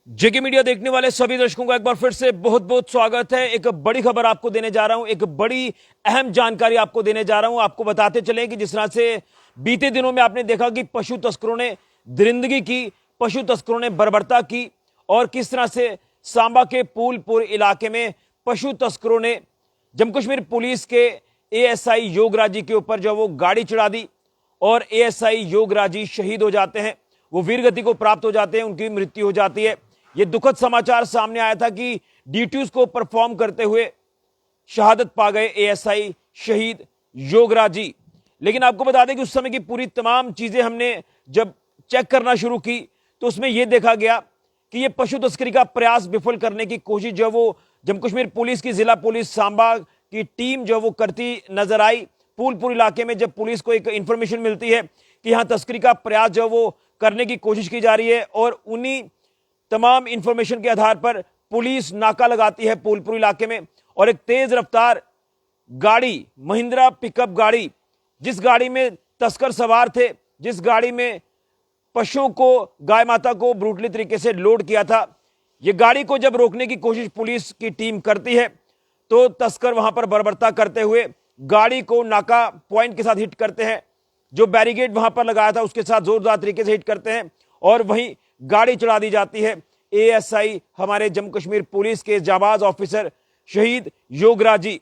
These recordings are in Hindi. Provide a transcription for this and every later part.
जेके मीडिया देखने वाले सभी दर्शकों का एक बार फिर से बहुत बहुत स्वागत है। एक बड़ी खबर आपको देने जा रहा हूं, एक बड़ी अहम जानकारी आपको देने जा रहा हूं। आपको बताते चलें कि जिस तरह से बीते दिनों में आपने देखा कि पशु तस्करों ने दरिंदगी की, पशु तस्करों ने बर्बरता की और किस तरह से सांबा के फूलपुर इलाके में पशु तस्करों ने जम्मू कश्मीर पुलिस के एएसआई योगराजी के ऊपर जो वो गाड़ी चढ़ा दी और एएसआई योगराजी शहीद हो जाते हैं, वो वीर गति को प्राप्त हो जाते हैं, उनकी मृत्यु हो जाती है। यह दुखद समाचार सामने आया था कि ड्यूटीज को परफॉर्म करते हुए शहादत पा गए एएसआई शहीद योगराजी। लेकिन आपको बता दें कि उस समय की पूरी तमाम चीजें हमने जब चेक करना शुरू की तो उसमें यह देखा गया कि यह पशु तस्करी का प्रयास विफल करने की कोशिश जो वो जम्मू कश्मीर पुलिस की जिला पुलिस सांबा की टीम जो वो करती नजर आई। फूलपुर इलाके में जब पुलिस को एक इंफॉर्मेशन मिलती है कि यहां तस्करी का प्रयास जो वो करने की कोशिश की जा रही है और उन्हीं तमाम इंफॉर्मेशन के आधार पर पुलिस नाका लगाती है फूलपुर इलाके में और एक तेज रफ्तार गाड़ी, महिंद्रा पिकअप गाड़ी, जिस गाड़ी में तस्कर सवार थे, जिस गाड़ी में पशुओं को, गाय माता को ब्रूटली तरीके से लोड किया था, यह गाड़ी को जब रोकने की कोशिश पुलिस की टीम करती है तो तस्कर वहां पर बर्बरता करते हुए गाड़ी को नाका पॉइंट के साथ हिट करते हैं। जो बैरिकेड वहां पर लगाया था उसके साथ जोरदार तरीके से हिट करते हैं और वहीं गाड़ी चढ़ा दी जाती है। एएसआई हमारे जम्मू कश्मीर पुलिस के जाबाज ऑफिसर शहीद योगराजी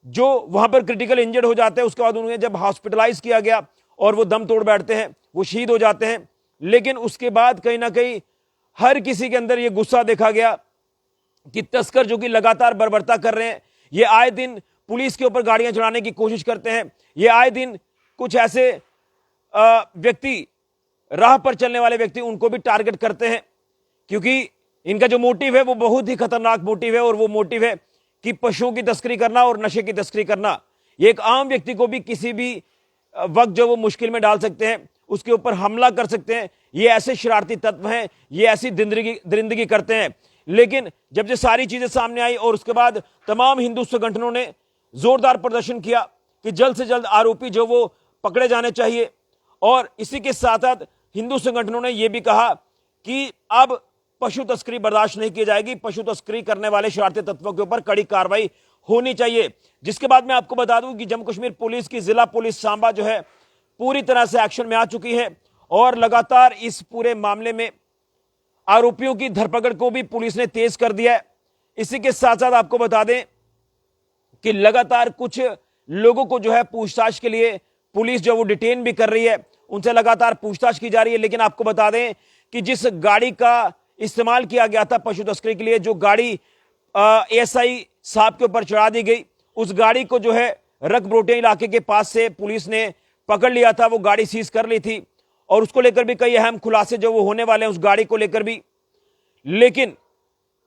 जो वहां पर क्रिटिकल इंजर्ड हो जाते हैं, उसके बाद उन्हें जब हॉस्पिटलाइज किया गया और वो दम तोड़ बैठते हैं, वो शहीद हो जाते हैं। लेकिन उसके बाद कहीं ना कहीं हर किसी के अंदर यह गुस्सा देखा गया कि तस्कर जो कि लगातार बर्बरता कर रहे हैं, ये आए दिन पुलिस के ऊपर गाड़ियां चढ़ाने की कोशिश करते हैं, ये आए दिन कुछ ऐसे व्यक्ति, राह पर चलने वाले व्यक्ति, उनको भी टारगेट करते हैं क्योंकि इनका जो मोटिव है वो बहुत ही खतरनाक मोटिव है और वो मोटिव है कि पशुओं की तस्करी करना और नशे की तस्करी करना। ये एक आम व्यक्ति को भी किसी भी वक्त जो वो मुश्किल में डाल सकते हैं, उसके ऊपर हमला कर सकते हैं। ये ऐसे शरारती तत्व हैं, ये ऐसी दरिंदगी करते हैं। लेकिन जब ये सारी चीजें सामने आई और उसके बाद तमाम हिंदू संगठनों ने जोरदार प्रदर्शन किया कि जल्द से जल्द आरोपी जो वो पकड़े जाने चाहिए और इसी के साथ साथ हिंदू संगठनों ने यह भी कहा कि अब पशु तस्करी बर्दाश्त नहीं की जाएगी, पशु तस्करी करने वाले शरारती तत्वों के ऊपर कड़ी कार्रवाई होनी चाहिए। जिसके बाद मैं आपको बता दूं कि जम्मू कश्मीर पुलिस की जिला पुलिस सांबा जो है पूरी तरह से एक्शन में आ चुकी है और लगातार इस पूरे मामले में आरोपियों की धरपकड़ को भी पुलिस ने तेज कर दिया है। इसी के साथ साथ आपको बता दें कि लगातार कुछ लोगों को जो है पूछताछ के लिए पुलिस जो वो डिटेन भी कर रही है, उनसे लगातार पूछताछ की जा रही है। लेकिन आपको बता दें कि जिस गाड़ी का इस्तेमाल किया गया था पशु तस्करी के लिए, जो गाड़ी एएसआई साहब के ऊपर चढ़ा दी गई, उस गाड़ी को जो है रकब्रोटे इलाके के पास से पुलिस ने पकड़ लिया था, वो गाड़ी सीज कर ली थी और उसको लेकर भी कई अहम खुलासे जो वो होने वाले हैं उस गाड़ी को लेकर भी। लेकिन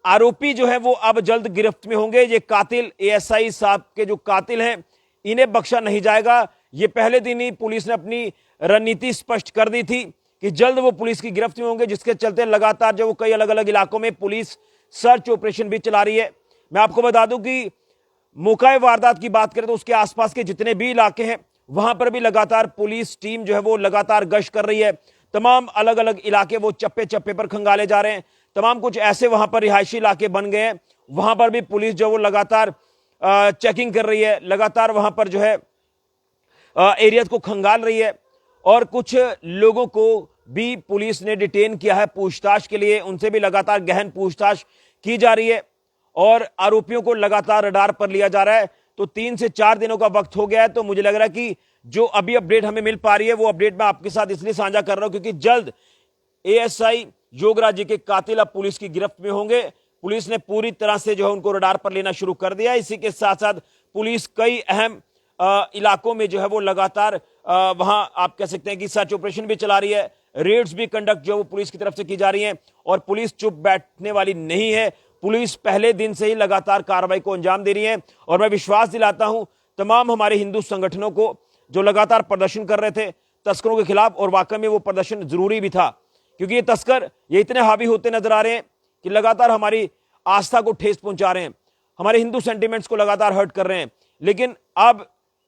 आरोपी जो है वो अब जल्द गिरफ्त में होंगे। ये कातिल एएसआई साहब के जो कातिल हैं, इन्हें बख्शा नहीं जाएगा। ये पहले दिन ही पुलिस ने अपनी रणनीति स्पष्ट कर दी थी कि जल्द वो पुलिस की गिरफ्त में होंगे, जिसके चलते लगातार जो वो कई अलग अलग इलाकों में पुलिस सर्च ऑपरेशन भी चला रही है। मैं आपको बता दूं कि मौका वारदात की बात करें तो उसके आसपास के जितने भी इलाके हैं वहां पर भी लगातार पुलिस टीम जो है वो लगातार गश्त कर रही है। तमाम अलग अलग इलाके वो चप्पे चप्पे पर खंगाले जा रहे हैं। तमाम कुछ ऐसे वहां पर रिहायशी इलाके बन गए हैं, वहां पर भी पुलिस जो वो लगातार चेकिंग कर रही है, लगातार वहां पर जो है एरिया को खंगाल रही है और कुछ लोगों को भी पुलिस ने डिटेन किया है पूछताछ के लिए। उनसे भी लगातार गहन पूछताछ की जा रही है और आरोपियों को लगातार रडार पर लिया जा रहा है। तो 3 से 4 दिनों का वक्त हो गया है। तो मुझे लग रहा है कि जो अभी अपडेट हमें मिल पा रही है वो अपडेट मैं आपके साथ इसलिए साझा कर रहा हूं क्योंकि जल्द एएसआई योगराजी के कातिल अब पुलिस की गिरफ्त में होंगे। पुलिस ने पूरी तरह से जो है उनको रडार पर लेना शुरू कर दिया। इसी के साथ साथ पुलिस कई अहम इलाकों में जो है वो लगातार वहां आप कह सकते हैं कि सर्च ऑपरेशन भी चला रही है, रेड्स भी कंडक्ट जो वो पुलिस की तरफ से की जा रही हैं और पुलिस चुप बैठने वाली नहीं है। पुलिस पहले दिन से ही लगातार कार्रवाई को अंजाम दे रही है और मैं विश्वास दिलाता हूं तमाम हमारे हिंदू संगठनों को जो लगातार प्रदर्शन कर रहे थे तस्करों के खिलाफ, और वाकई में वो प्रदर्शन जरूरी भी था क्योंकि ये तस्कर ये इतने हावी होते नजर आ रहे हैं कि लगातार हमारी आस्था को ठेस पहुंचा रहे हैं, हमारे हिंदू सेंटिमेंट्स को लगातार हर्ट कर रहे हैं। लेकिन अब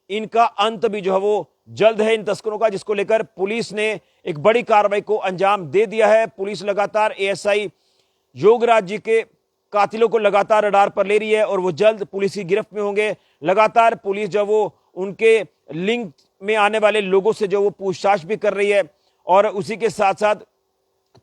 इनका अंत भी जो है वो जल्द है इन तस्करों का, जिसको लेकर पुलिस ने एक बड़ी कार्रवाई को अंजाम दे दिया है। पुलिस लगातार एएसआई योगराज जी के कातिलों को लगातार रडार पर ले रही है और वो जल्द पुलिस की गिरफ्त में होंगे। लगातार पुलिस जो वो उनके लिंक में आने वाले लोगों से जो वो पूछताछ भी कर रही है और उसी के साथ साथ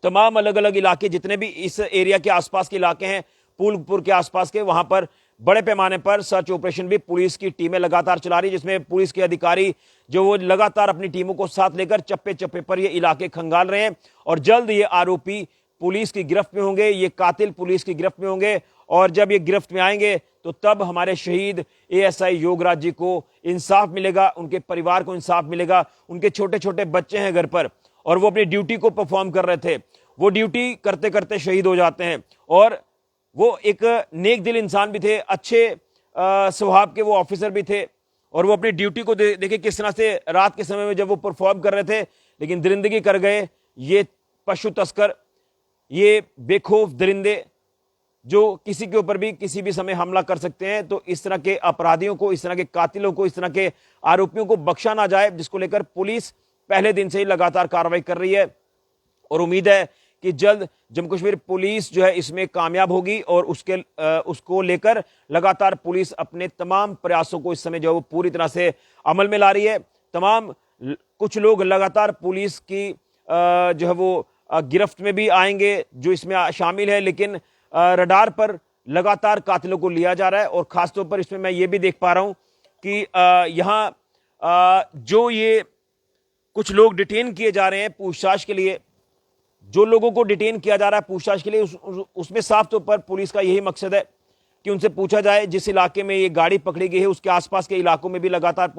तमाम अलग अलग इलाके जितने भी इस एरिया के आसपास के इलाके हैं, फूलपुर के आसपास के, वहां पर बड़े पैमाने पर सर्च ऑपरेशन भी पुलिस की टीमें लगातार चला रही है, जिसमें पुलिस के अधिकारी जो वो लगातार अपनी टीमों को साथ लेकर चप्पे चप्पे पर ये इलाके खंगाल रहे हैं और जल्द ये आरोपी पुलिस की गिरफ्त में होंगे, ये कातिल पुलिस की गिरफ्त में होंगे। और जब ये गिरफ्त में आएंगे तो तब हमारे शहीद एएसआई योगराज जी को इंसाफ मिलेगा, उनके परिवार को इंसाफ मिलेगा। उनके छोटे छोटे बच्चे हैं घर पर और वो अपनी ड्यूटी को परफॉर्म कर रहे थे, वो ड्यूटी करते करते शहीद हो जाते हैं। और वो एक नेक दिल इंसान भी थे, अच्छे स्वभाव के वो ऑफिसर भी थे और वो अपनी ड्यूटी को देखिए किस तरह से रात के समय में जब वो परफॉर्म कर रहे थे, लेकिन दरिंदगी कर गए ये पशु तस्कर, ये बेखौफ दरिंदे जो किसी के ऊपर भी किसी भी समय हमला कर सकते हैं। तो इस तरह के अपराधियों को, इस तरह के कातिलों को, इस तरह के आरोपियों को बख्शा ना जाए, जिसको लेकर पुलिस पहले दिन से ही लगातार कार्रवाई कर रही है और उम्मीद है कि जल्द जम्मू कश्मीर पुलिस जो है इसमें कामयाब होगी और उसको लेकर लगातार पुलिस अपने तमाम प्रयासों को इस समय जो है वो पूरी तरह से अमल में ला रही है। कुछ लोग लगातार पुलिस की जो है वो गिरफ्त में भी आएंगे जो इसमें शामिल है, लेकिन रडार पर लगातार कातिलों को लिया जा रहा है। और खासतौर पर इसमें मैं ये भी देख पा रहा हूं कि यहाँ जो ये कुछ लोग डिटेन किए जा रहे हैं पूछताछ के लिए, जो लोगों को डिटेन किया जा रहा है पूछताछ के लिए, उसमें साफ तौर पर पुलिस का यही मकसद है कि उनसे पूछा जाए जिस इलाके में ये गाड़ी पकड़ी गई है उसके आसपास के इलाकों में भी लगातार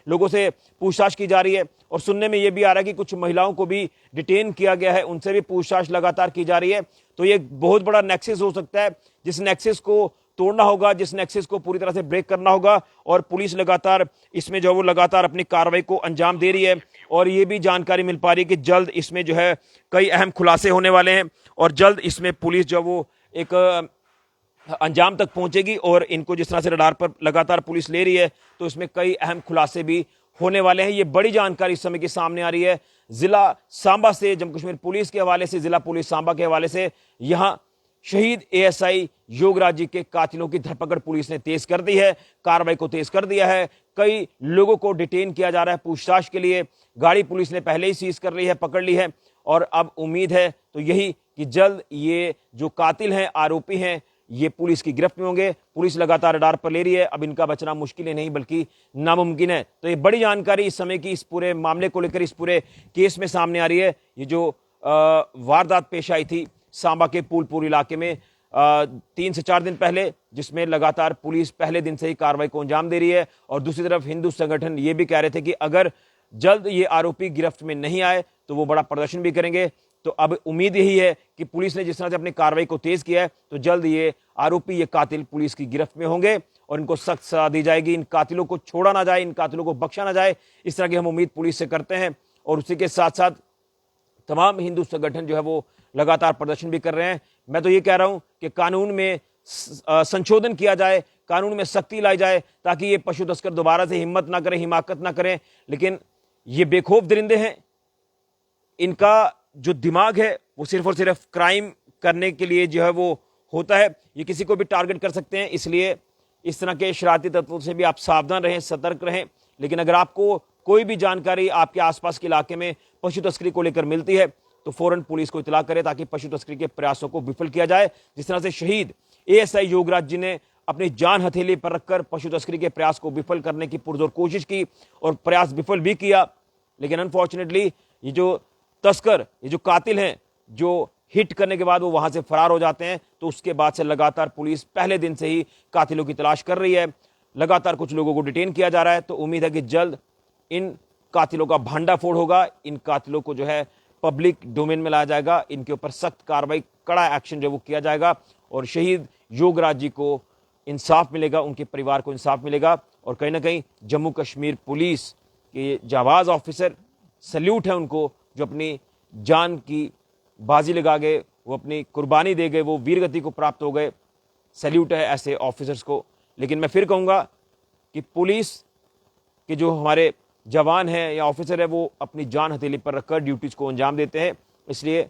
लोगों से पूछताछ की जा रही है। और सुनने में ये भी आ रहा है कि कुछ महिलाओं को भी डिटेन किया गया है, उनसे भी पूछताछ लगातार की जा रही है। तो ये बहुत बड़ा नेक्सस हो सकता है, जिस नेक्सस को तोड़ना होगा, जिस नेक्सस को पूरी तरह से ब्रेक करना होगा। और पुलिस लगातार इसमें जो वो लगातार अपनी कार्रवाई को अंजाम दे रही है और ये भी जानकारी मिल पा रही है कि जल्द इसमें जो है कई अहम खुलासे होने वाले हैं और जल्द इसमें पुलिस जो वो एक अंजाम तक पहुंचेगी। और इनको जिस तरह से रडार पर लगातार पुलिस ले रही है तो इसमें कई अहम खुलासे भी होने वाले हैं। ये बड़ी जानकारी इस समय की सामने आ रही है जिला सांबा से, जम्मू कश्मीर पुलिस के हवाले से, जिला पुलिस सांबा के हवाले से। यहां शहीद एएसआई योगराज जी के कातिलों की धरपकड़ पुलिस ने तेज कर दी है, कार्रवाई को तेज कर दिया है। कई लोगों को डिटेन किया जा रहा है पूछताछ के लिए, गाड़ी पुलिस ने पहले ही सीज कर ली है, पकड़ ली है। और अब उम्मीद है तो यही कि जल्द ये जो कातिल हैं, आरोपी हैं, ये पुलिस की गिरफ्त में होंगे। पुलिस लगातार रडार पर ले रही है, अब इनका बचना मुश्किल ही नहीं बल्कि नामुमकिन है। तो ये बड़ी जानकारी इस समय की इस पूरे मामले को लेकर, इस पूरे केस में सामने आ रही है। ये जो वारदात पेश आई थी सांबा के फूलपुर इलाके में 3 से 4 दिन पहले, जिसमें लगातार पुलिस पहले दिन से ही कार्रवाई को अंजाम दे रही है। और दूसरी तरफ हिंदू संगठन ये भी कह रहे थे कि अगर जल्द ये आरोपी गिरफ्त में नहीं आए तो वो बड़ा प्रदर्शन भी करेंगे। तो अब उम्मीद यही है कि पुलिस ने जिस तरह से अपनी कार्रवाई को तेज किया है तो जल्द ये आरोपी, ये कातिल पुलिस की गिरफ्त में होंगे और इनको सख्त सजा दी जाएगी। इन कातिलों को छोड़ा ना जाए, इन कातिलों को बख्शा ना जाए, इस तरह की हम उम्मीद पुलिस से करते हैं। और उसी के साथ साथ तमाम हिंदू संगठन जो है वो लगातार प्रदर्शन भी कर रहे हैं। मैं तो ये कह रहा हूं कि कानून में संशोधन किया जाए, कानून में सख्ती लाई जाए ताकि ये पशु तस्कर दोबारा से हिम्मत ना करें, हिमाकत ना करें। लेकिन ये बेखौफ दरिंदे हैं, इनका जो दिमाग है वो सिर्फ और सिर्फ क्राइम करने के लिए जो है वो होता है, ये किसी को भी टारगेट कर सकते हैं। इसलिए इस तरह के शरारती तत्वों से भी आप सावधान रहें, सतर्क रहें। लेकिन अगर आपको कोई भी जानकारी आपके आसपास के इलाके में पशु तस्करी को लेकर मिलती है तो फौरन पुलिस को इतला करें ताकि पशु तस्करी के प्रयासों को विफल किया जाए। जिस तरह से शहीद एएसआई योगराज जी ने अपनी जान हथेली पर रखकर पशु तस्करी के प्रयास को विफल करने की पुरजोर कोशिश की और प्रयास विफल भी किया, लेकिन अनफॉर्चुनेटली ये जो तस्कर, ये जो कातिल हैं, जो हिट करने के बाद वो वहां से फरार हो जाते हैं। तो उसके बाद से लगातार पुलिस पहले दिन से ही कातिलों की तलाश कर रही है, लगातार कुछ लोगों को डिटेन किया जा रहा है। तो उम्मीद है कि जल्द इन कातिलों का भांडाफोड़ होगा, इन कातिलों को जो है पब्लिक डोमेन में लाया जाएगा, इनके ऊपर सख्त कार्रवाई, कड़ा एक्शन जो वो किया जाएगा और शहीद योगराज जी को इंसाफ मिलेगा, उनके परिवार को इंसाफ मिलेगा। और कहीं ना कहीं जम्मू कश्मीर पुलिस के जाबाज ऑफिसर, सल्यूट है उनको, जो अपनी जान की बाजी लगा गए, वो अपनी कुर्बानी दे गए, वो वीरगति को प्राप्त हो गए। सल्यूट है ऐसे ऑफिसर्स को। लेकिन मैं फिर कहूँगा कि पुलिस के जो हमारे जवान हैं या ऑफिसर है वो अपनी जान हथेली पर रखकर ड्यूटीज को अंजाम देते हैं, इसलिए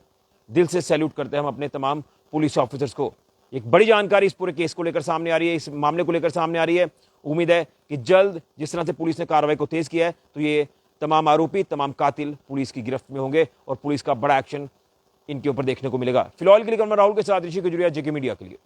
दिल से सैल्यूट करते हैं हम अपने तमाम पुलिस ऑफिसर्स को। एक बड़ी जानकारी इस पूरे केस को लेकर सामने आ रही है, इस मामले को लेकर सामने आ रही है। उम्मीद है कि जल्द जिस तरह से पुलिस ने कार्रवाई को तेज किया है तो ये तमाम आरोपी, तमाम कातिल पुलिस की गिरफ्त में होंगे और पुलिस का बड़ा एक्शन इनके ऊपर देखने को मिलेगा। फिलहाल के लिए मैं राहुल के साथ ऋषि खजुरिया, जेके मीडिया के लिए।